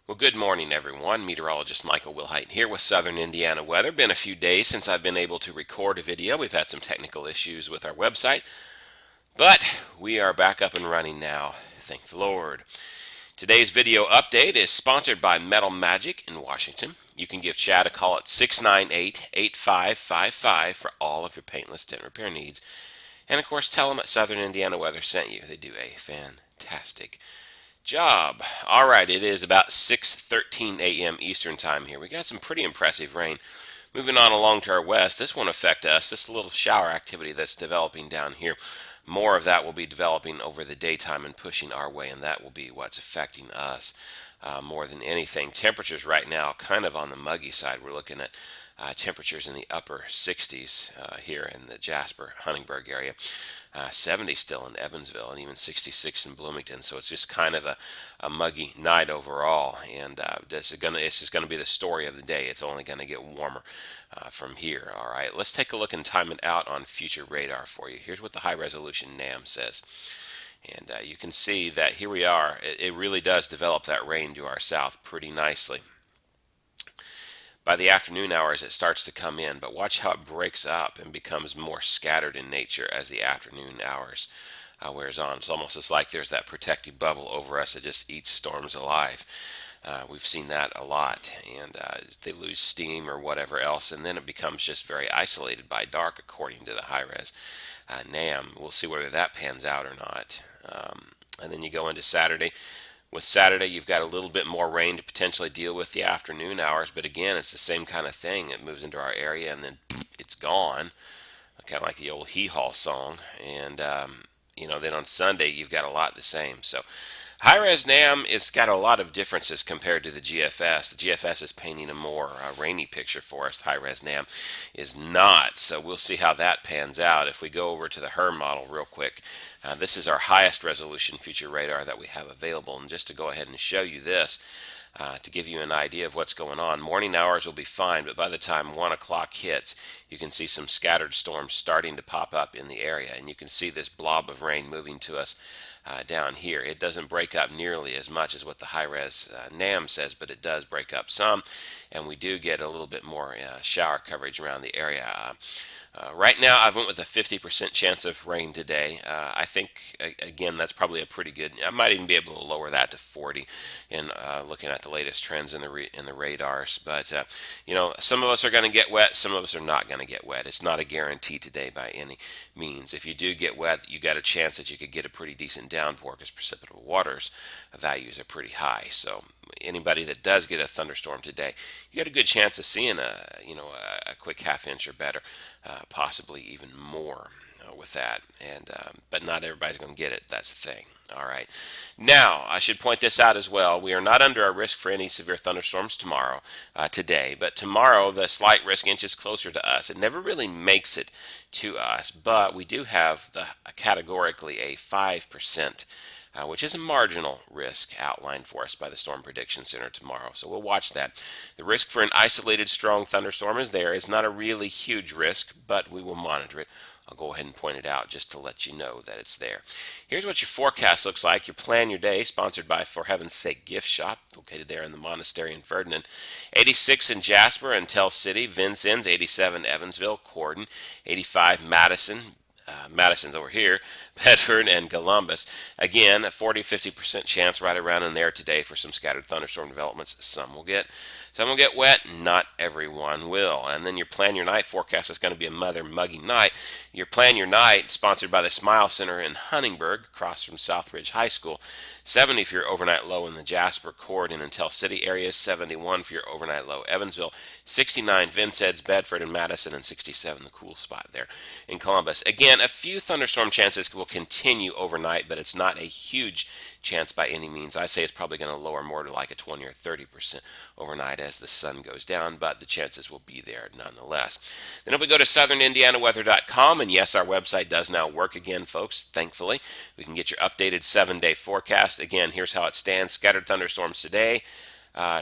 Well, good morning, everyone. Meteorologist Michael Wilhite here with Southern Indiana weather. Been a few days since I've been able to record a video. We've had some technical issues with our website, but we are back up and running now. Thank the Lord. Today's video update is sponsored by Metal Magic in Washington. You can give Chad a call at 698-8555 for all of your paintless dent repair needs. And of course, tell them that Southern Indiana Weather sent you. They do a fantastic job. All right, it is about 6:13 a.m. Eastern time here. We got some pretty impressive rain. Moving on along to our west, this won't affect us. This little shower activity that's developing down here, more of that will be developing over the daytime and pushing our way, and that will be what's affecting us more than anything. Temperatures right now kind of on the muggy side. We're looking at temperatures in the upper 60s here in the Jasper, Huntingburg area. 70 still in Evansville, and even 66 in Bloomington. So it's just kind of a muggy night overall, and this is gonna be the story of the day. It's only gonna get warmer from here. All right, let's take a look and time it out on future radar for you. Here's what the high resolution NAM says. And you can see that here we are. It really does develop that rain to our south pretty nicely. By the afternoon hours, it starts to come in, but watch how it breaks up and becomes more scattered in nature as the afternoon hours wears on. It's almost as like there's that protective bubble over us that just eats storms alive. We've seen that a lot, and they lose steam or whatever else, and then it becomes just very isolated by dark, according to the high-res NAM. We'll see whether that pans out or not. And then you go into Saturday. With Saturday, you've got a little bit more rain to potentially deal with the afternoon hours, but again, it's the same kind of thing. It moves into our area and then it's gone, kind of like the old hee-haw song. And, then on Sunday, you've got a lot the same. So high-res NAM has got a lot of differences compared to the GFS. The GFS is painting a more rainy picture for us. High-res NAM is not. So we'll see how that pans out. If we go over to the HER model real quick, this is our highest resolution future radar that we have available. And just to go ahead and show you this, to give you an idea of what's going on, morning hours will be fine, but by the time 1 o'clock hits, you can see some scattered storms starting to pop up in the area. And you can see this blob of rain moving to us down here. It doesn't break up nearly as much as what the high-res NAM says, but it does break up some, and we do get a little bit more shower coverage around the area. Right now, I went with a 50% chance of rain today. I think, again, that's probably a pretty good. I might even be able to lower that to 40 in looking at the latest trends in the radars. But some of us are going to get wet. Some of us are not going to get wet. It's not a guarantee today by any means. If you do get wet, you got a chance that you could get a pretty decent downpour because precipitable waters values are pretty high. So anybody that does get a thunderstorm today, you got a good chance of seeing a quick half inch or better, possibly even more with that. And but not everybody's going to get it. That's the thing. All right. Now I should point this out as well. We are not under a risk for any severe thunderstorms today, but tomorrow the slight risk inches closer to us. It never really makes it to us, but we do have categorically a 5%. Which is a marginal risk outlined for us by the Storm Prediction Center tomorrow. So we'll watch that. The risk for an isolated strong thunderstorm is there. It's not a really huge risk, but we will monitor it. I'll go ahead and point it out just to let you know that it's there. Here's what your forecast looks like. Your Plan Your Day, sponsored by For Heaven's Sake Gift Shop, located there in the Monastery in Ferdinand. 86 in Jasper and Tell City, Vincennes, 87 Evansville, Corden, 85 Madison, Madison's over here, Bedford, and Columbus. Again, a 40-50% chance right around in there today for some scattered thunderstorm developments. Some will get wet, not everyone will. And then your Plan Your Night forecast is going to be a muggy night. Your Plan Your Night, sponsored by the Smile Center in Huntingburg, across from Southridge High School. 70 for your overnight low in the Jasper, Corden, and Tell City areas. 71 for your overnight low Evansville. 69 Vincennes, Bedford, and Madison, and 67 the cool spot there in Columbus. Again, a few thunderstorm chances will continue overnight, but it's not a huge chance by any means. I say it's probably going to lower more to like a 20 or 30% overnight as the sun goes down, but the chances will be there nonetheless. Then if we go to southernindianaweather.com, and yes, our website does now work again, folks, thankfully, we can get your updated 7-day forecast. Again, here's how it stands. Scattered thunderstorms today,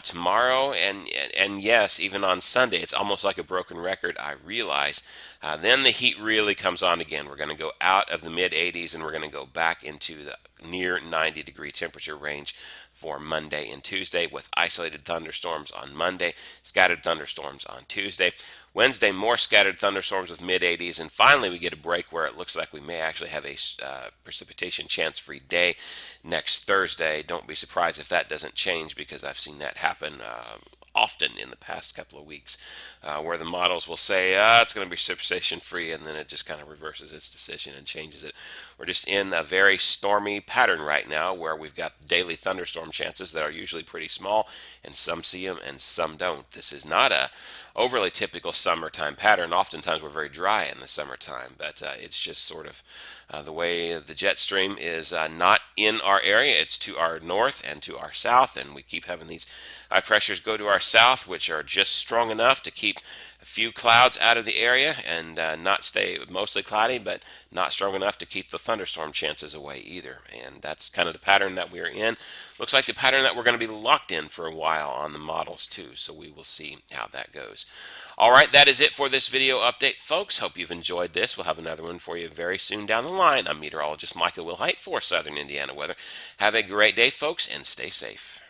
tomorrow, and yes, even on Sunday. It's almost like a broken record, I realize. Then the heat really comes on again. We're going to go out of the mid 80s and we're going to go back into the near 90-degree temperature range for Monday and Tuesday, with isolated thunderstorms on Monday, scattered thunderstorms on Tuesday. Wednesday, more scattered thunderstorms with mid-80s, and finally we get a break where it looks like we may actually have a precipitation chance-free day next Thursday. Don't be surprised if that doesn't change, because I've seen that happen often in the past couple of weeks, where the models will say it's going to be precipitation free, and then it just kind of reverses its decision and changes it. We're just in a very stormy pattern right now, where we've got daily thunderstorm chances that are usually pretty small, and some see them and some don't. This is not a overly typical summertime pattern. Oftentimes we're very dry in the summertime, but it's just sort of the way the jet stream is not in our area. It's to our north and to our south, and we keep having these high pressures go to our south, which are just strong enough to keep a few clouds out of the area and not stay mostly cloudy, but not strong enough to keep the thunderstorm chances away either. And that's kind of the pattern that we're in. Looks like the pattern that we're going to be locked in for a while on the models too, so we will see how that goes. All right, that is it for this video update, folks. Hope you've enjoyed this. We'll have another one for you very soon down the line. I'm Meteorologist Michael Wilhite for Southern Indiana Weather. Have a great day, folks, and stay safe.